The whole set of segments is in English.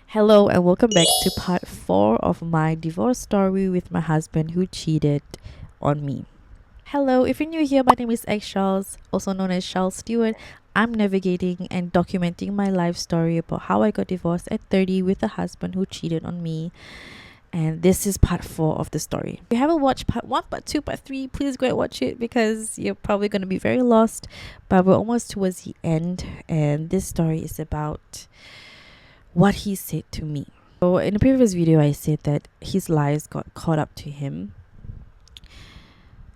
Hello and welcome back to part 4 of my divorce story with my husband who cheated on me. Hello, if you're new here, my name is X Charles, also known as Charles Stewart. I'm navigating and documenting my life story about how I got divorced at 30 with a husband who cheated on me. And this is part 4 of the story. If you haven't watched part 1, part 2, part 3, please go and watch it because you're probably going to be very lost. But we're almost towards the end, and this story is about what he said to me. So in the previous video, I said that his lies got caught up to him.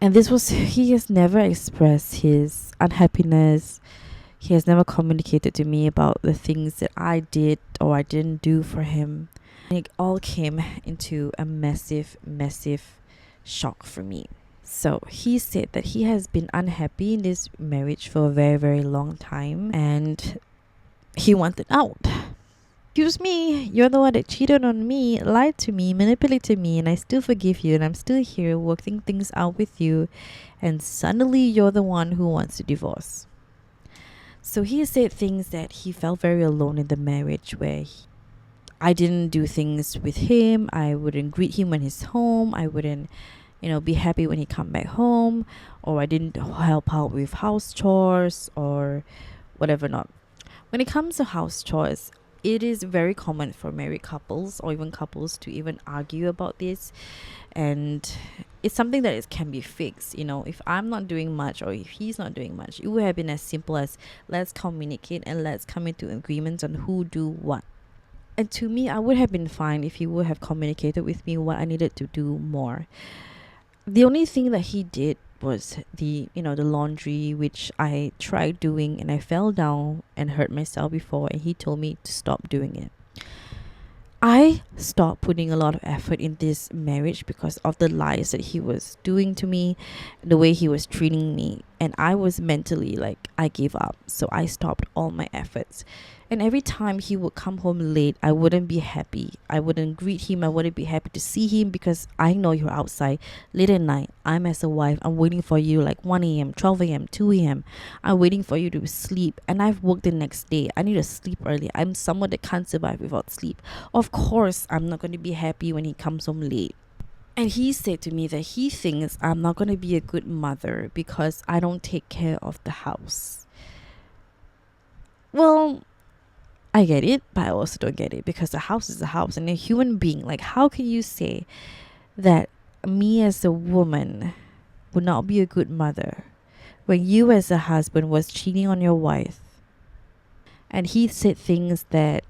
And he has never expressed his unhappiness. He has never communicated to me about the things that I did or I didn't do for him. And it all came into a massive shock for me. So he said that he has been unhappy in this marriage for a very long time and he wanted out. Excuse me, you're the one that cheated on me, lied to me, manipulated me, and I still forgive you, and I'm still here working things out with you, and suddenly you're the one who wants to divorce. So he said things that he felt very alone in the marriage, where I didn't do things with him, I wouldn't greet him when he's home, I wouldn't be happy when he come back home, or I didn't help out with house chores or whatever not. When it comes to house chores, it is very common for married couples or even couples to even argue about this, and it's something that can be fixed. If I'm not doing much or if he's not doing much, it would have been as simple as let's communicate and let's come into agreements on who do what. And to me, I would have been fine if he would have communicated with me what I needed to do more. The only thing that he did was the laundry, which I tried doing and I fell down and hurt myself before, and he told me to stop doing it. I stopped putting a lot of effort in this marriage because of the lies that he was doing to me, the way he was treating me, and I was mentally like I gave up. So I stopped all my efforts. And every time he would come home late, I wouldn't be happy. I wouldn't greet him. I wouldn't be happy to see him because I know you're outside late at night. I'm as a wife. I'm waiting for you like 1 a.m., 12 a.m., 2 a.m. I'm waiting for you to sleep. And I've worked the next day. I need to sleep early. I'm someone that can't survive without sleep. Of course, I'm not going to be happy when he comes home late. And he said to me that he thinks I'm not going to be a good mother because I don't take care of the house. Well, I get it, but I also don't get it because the house is a house and a human being. Like, how can you say that me as a woman would not be a good mother when you as a husband was cheating on your wife? And he said things that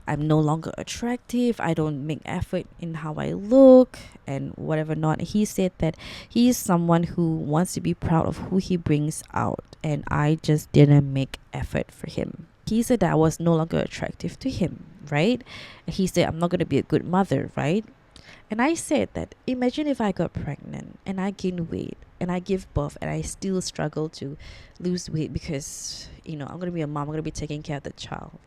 I'm no longer attractive, I don't make effort in how I look and whatever not. He said that he is someone who wants to be proud of who he brings out, and I just didn't make effort for him. He said that I was no longer attractive to him, right? And he said I'm not going to be a good mother, right? And I said that imagine if I got pregnant and I gain weight and I give birth and I still struggle to lose weight because I'm going to be a mom, I'm going to be taking care of the child.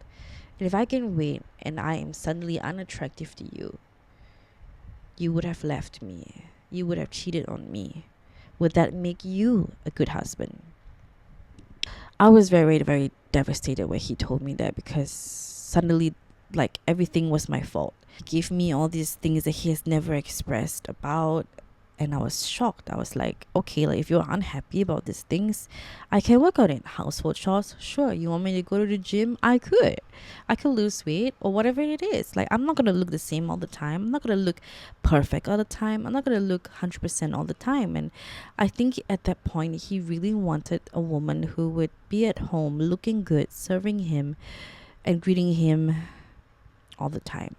And if I gain weight and I am suddenly unattractive to you, you would have left me. You would have cheated on me. Would that make you a good husband? I was very devastated when he told me that because suddenly like everything was my fault. He gave me all these things that he has never expressed about, and I was shocked. I was like, okay, like if you're unhappy about these things, I can work on it. Household chores, sure. You want me to go to the gym? I could lose weight or whatever it is. Like, I'm not gonna look the same all the time. I'm not gonna look perfect all the time. I'm not gonna look 100% all the time. And I think at that point he really wanted a woman who would be at home looking good, serving him and greeting him all the time.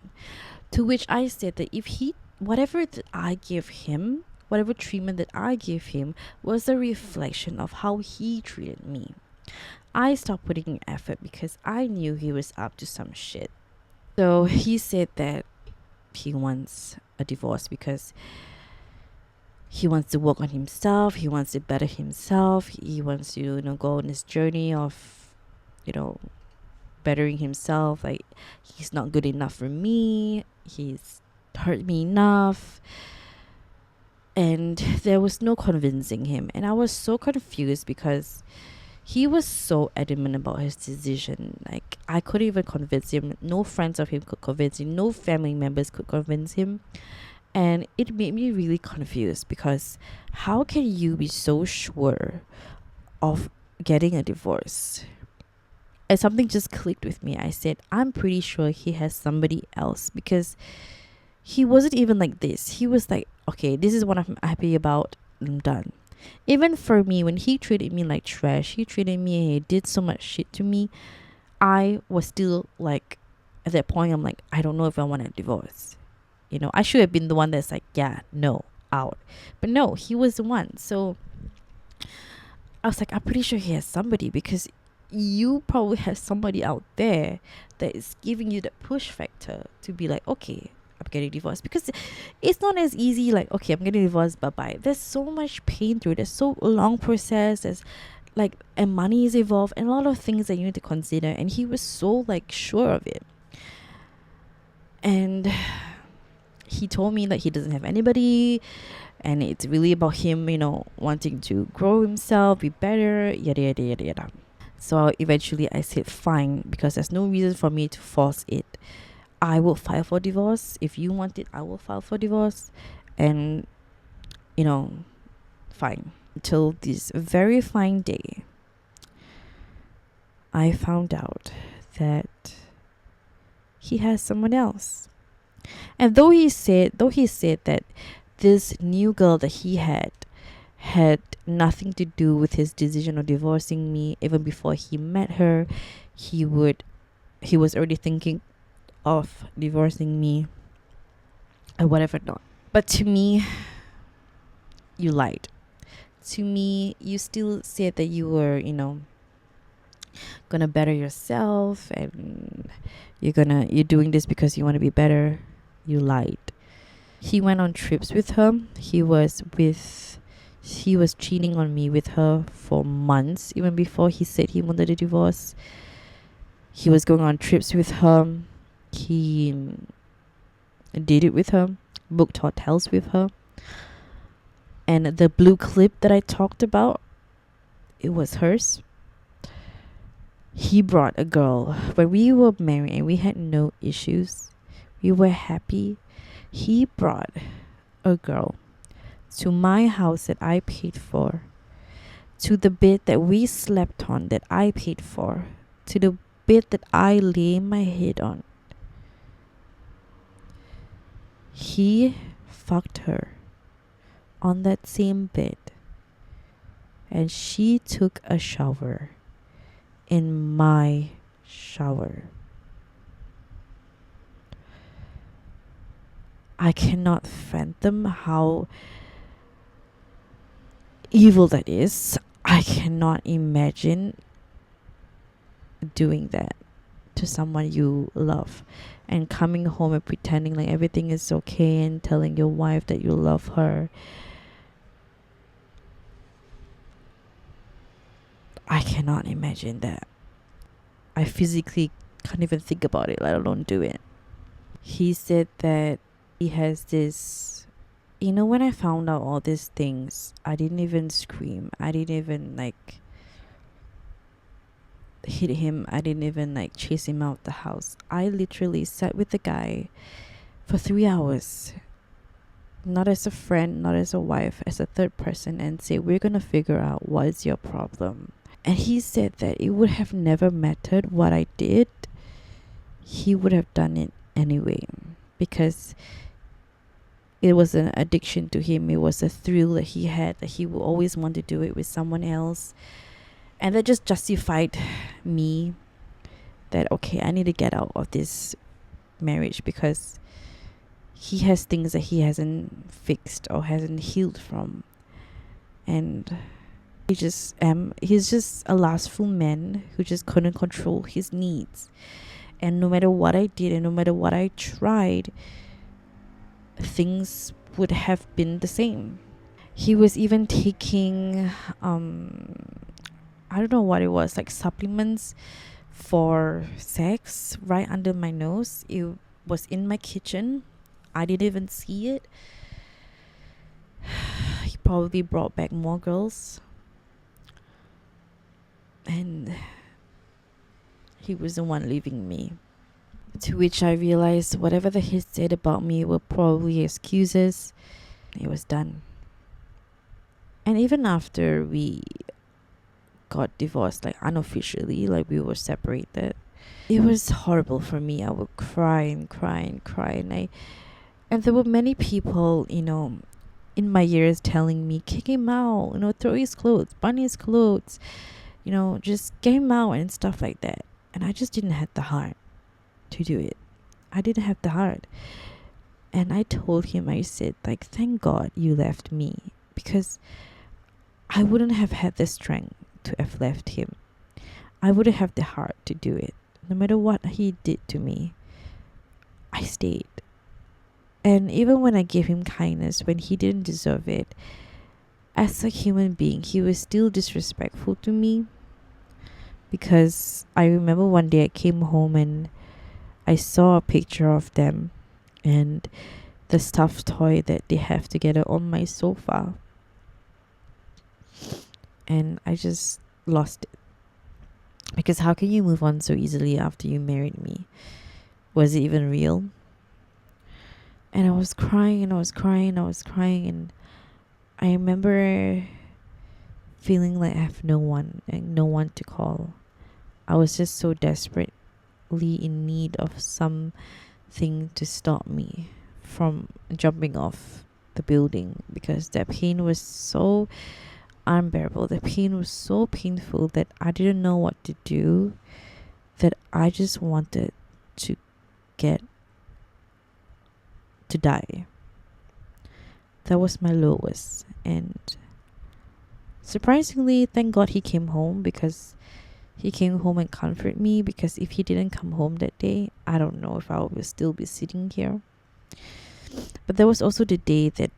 To which I said that if he whatever that I give him, whatever treatment that I give him was a reflection of how he treated me. I stopped putting in effort because I knew he was up to some shit. So he said that he wants a divorce because he wants to work on himself, he wants to better himself, he wants to go on this journey of bettering himself. Like, he's not good enough for me, he's hurt me enough, and there was no convincing him. And I was so confused because He was so adamant about his decision. Like, I couldn't even convince him. No friends of him could convince him. No family members could convince him. And it made me really confused, because how can you be so sure of getting a divorce? And something just clicked with me. I said, I'm pretty sure he has somebody else, because he wasn't even like this. He was like, okay, this is what I'm happy about. I'm done. Even for me, when he treated me like trash, he treated me, he did so much shit to me, I was still like, at that point, I'm like, I don't know if I want a divorce. I should have been the one that's like, yeah, no, out. But no, he was the one. So I was like, I'm pretty sure he has somebody, because you probably have somebody out there that is giving you the push factor to be like, okay, I'm getting divorced. Because it's not as easy like, okay, I'm getting divorced, bye bye. There's so much pain through it. There's so long process. There's like, and money is involved, and a lot of things that you need to consider. And he was so like sure of it. And he told me that he doesn't have anybody, and it's really about him, wanting to grow himself, be better, yada yada yada yada. So eventually I said fine, because there's no reason for me to force it. I will file for divorce. If you want it, I will file for divorce. And fine. Until this very fine day, I found out that he has someone else. And though he said that this new girl that he had nothing to do with his decision of divorcing me, even before he met her, he was already thinking of divorcing me or whatever not. But to me, you lied. To me, you still said that you were, gonna better yourself, and you're doing this because you want to be better. You lied. He went on trips with her. He was cheating on me with her for months, even before he said he wanted a divorce. He was going on trips with her. He did it with her, booked hotels with her. And the blue clip that I talked about, it was hers. He brought a girl. When we were married and we had no issues, we were happy, he brought a girl to my house that I paid for, to the bed that we slept on that I paid for, to the bed that I lay my head on. He fucked her on that same bed, and she took a shower in my shower. I cannot fathom how evil that is. I cannot imagine doing that to someone you love, and coming home and pretending like everything is okay, and telling your wife that you love her. I cannot imagine that. I physically can't even think about it, let alone do it. He said that he has this, when I found out all these things, I didn't even scream. I didn't even hit him. I didn't even chase him out the house. I literally sat with the guy for 3 hours, not as a friend, not as a wife, as a third person, and say, we're gonna figure out what is your problem. And he said that it would have never mattered what I did. He would have done it anyway, because it was an addiction to him. It was a thrill that he had, that he would always want to do it with someone else. And that just justified me that, okay, I need to get out of this marriage, because he has things that he hasn't fixed or hasn't healed from. And he's just a lustful man who just couldn't control his needs. And no matter what I did, and no matter what I tried, things would have been the same. He was even taking I don't know what it was, supplements for sex right under my nose. It was in my kitchen. I didn't even see it. He probably brought back more girls. and he was the one leaving me. To which I realized whatever that he said about me were probably excuses. It was done. And even after we got divorced, like unofficially, like we were separated, it was horrible for me. I would cry and cry and cry, and there were many people, in my ears telling me, kick him out, throw his clothes, burn his clothes, just get him out and stuff like that. And I just didn't have the heart to do it. I didn't have the heart. And I told him, I said, like, thank God you left me, because I wouldn't have had the strength to have left him. I wouldn't have the heart to do it. No matter what he did to me, I stayed. And even when I gave him kindness when he didn't deserve it, as a human being, he was still disrespectful to me. Because I remember one day I came home and I saw a picture of them and the stuffed toy that they have together on my sofa. And I just lost it. Because how can you move on so easily after you married me? Was it even real? And I was crying and I was crying and I was crying, and I remember feeling like I have no one to call. I was just so desperately in need of something to stop me from jumping off the building, because that pain was so unbearable. The pain was so painful that I didn't know what to do, that I just wanted to die. That was my lowest. And surprisingly, thank God he came home, because he came home and comforted me, because if he didn't come home that day, I don't know if I would still be sitting here. But there was also the day that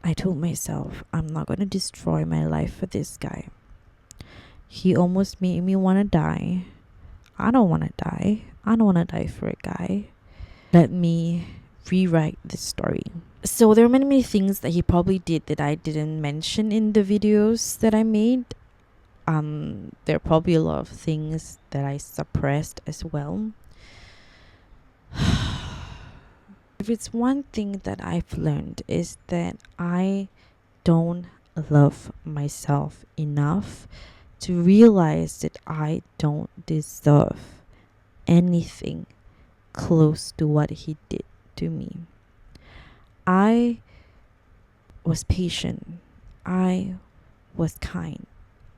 I told myself, I'm not going to destroy my life for this guy. He almost made me want to die. I don't want to die. I don't want to die for a guy. Let me rewrite this story. So there are many things that he probably did that I didn't mention in the videos that I made. There are probably a lot of things that I suppressed as well. If it's one thing that I've learned, is that I don't love myself enough to realize that I don't deserve anything close to what he did to me. I was patient. I was kind.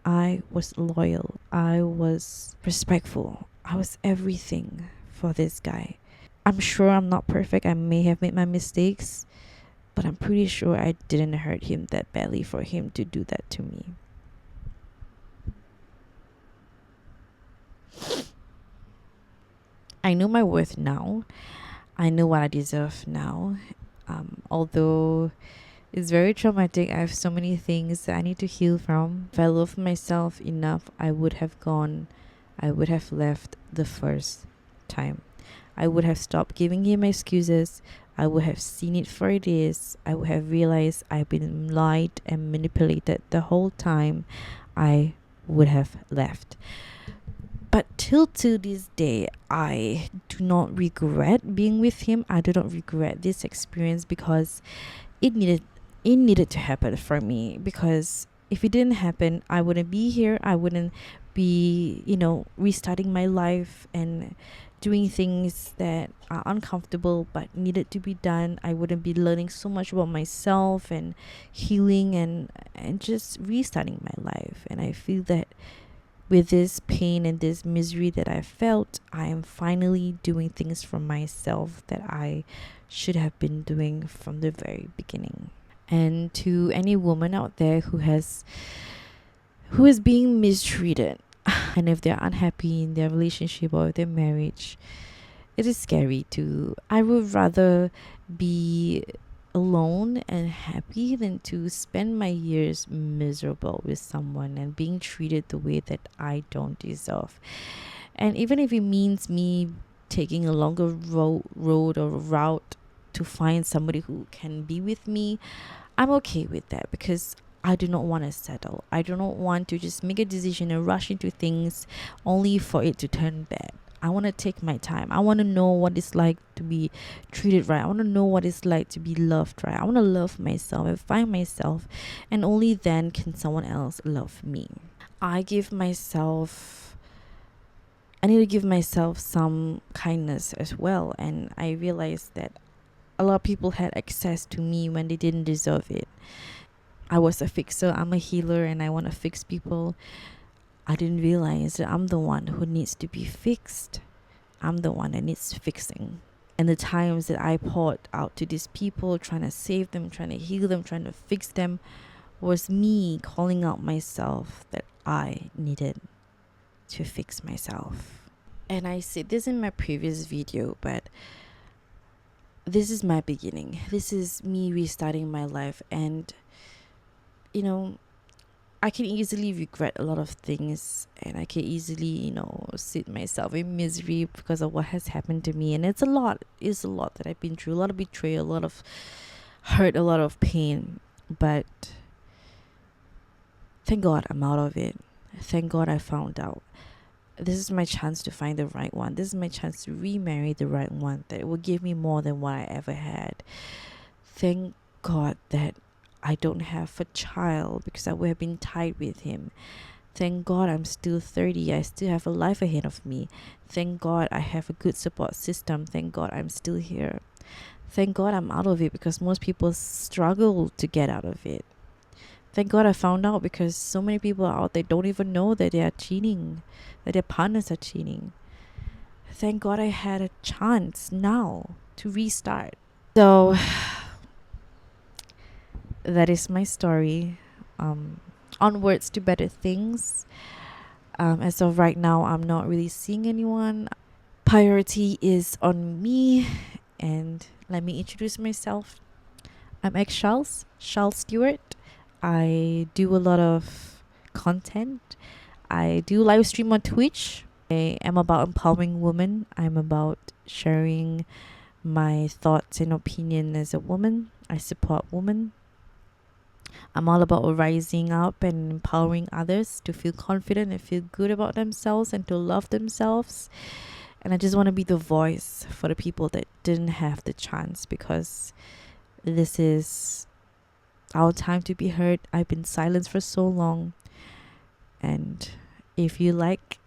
I was loyal. I was respectful. I was everything for this guy. I'm sure I'm not perfect. I may have made my mistakes, but I'm pretty sure I didn't hurt him that badly for him to do that to me. I know my worth now. I know what I deserve now. Although it's very traumatic, I have so many things that I need to heal from. If I loved myself enough, I would have left the first time. I would have stopped giving him excuses. I would have seen it for it is. I would have realized I've been lied and manipulated the whole time. I would have left. But till to this day, I do not regret being with him. I do not regret this experience, because it needed to happen for me. Because if it didn't happen, I wouldn't be here. I wouldn't be, restarting my life and doing things that are uncomfortable but needed to be done. I wouldn't be learning so much about myself and healing and just restarting my life. And I feel that with this pain and this misery that I felt, I am finally doing things for myself that I should have been doing from the very beginning. And to any woman out there who is being mistreated, and if they're unhappy in their relationship or their marriage, it is scary too. I would rather be alone and happy than to spend my years miserable with someone and being treated the way that I don't deserve. And even if it means me taking a longer road or route to find somebody who can be with me, I'm okay with that, because I do not want to settle. I do not want to just make a decision and rush into things only for it to turn bad. I want to take my time. I want to know what it's like to be treated right. I want to know what it's like to be loved right. I want to love myself and find myself, and only then can someone else love me. I need to give myself some kindness as well. And I realized that a lot of people had access to me when they didn't deserve it. I was a fixer, I'm a healer, and I want to fix people. I didn't realize that I'm the one who needs to be fixed. I'm the one that needs fixing. And the times that I poured out to these people, trying to save them, trying to heal them, trying to fix them, was me calling out myself that I needed to fix myself. And I said this in my previous video, but this is my beginning. This is me restarting my life. And I can easily regret a lot of things, and I can easily, sit myself in misery because of what has happened to me. And it's a lot that I've been through, a lot of betrayal, a lot of hurt, a lot of pain. But thank God I'm out of it. Thank God I found out. This is my chance to find the right one. This is my chance to remarry the right one that will give me more than what I ever had. Thank God that I don't have a child because I would have been tied with him. Thank God I'm still 30. I still have a life ahead of me. Thank God I have a good support system. Thank God I'm still here. Thank God I'm out of it because most people struggle to get out of it. Thank God I found out because so many people out there don't even know that they are cheating, that their partners are cheating. Thank God I had a chance now to restart. So that is my story. Onwards to better things. As of right now, I'm not really seeing anyone. Priority is on me. And let me introduce myself. I'm Charles Stewart. I do a lot of content. I do live stream on Twitch. I am about empowering women. I'm about sharing my thoughts and opinion as a woman. I support women. I'm all about rising up and empowering others to feel confident and feel good about themselves and to love themselves. And I just want to be the voice for the people that didn't have the chance, because this is our time to be heard. I've been silenced for so long. And if you like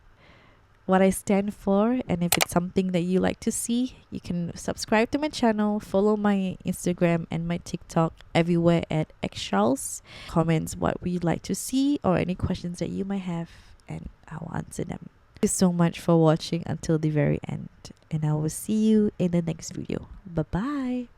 what I stand for, and if it's something that you like to see, you can subscribe to my channel, follow my Instagram and my TikTok everywhere at xcharles. Comments what you'd like to see or any questions that you might have, and I'll answer them. Thank you so much for watching until the very end, and I will see you in the next video. Bye bye.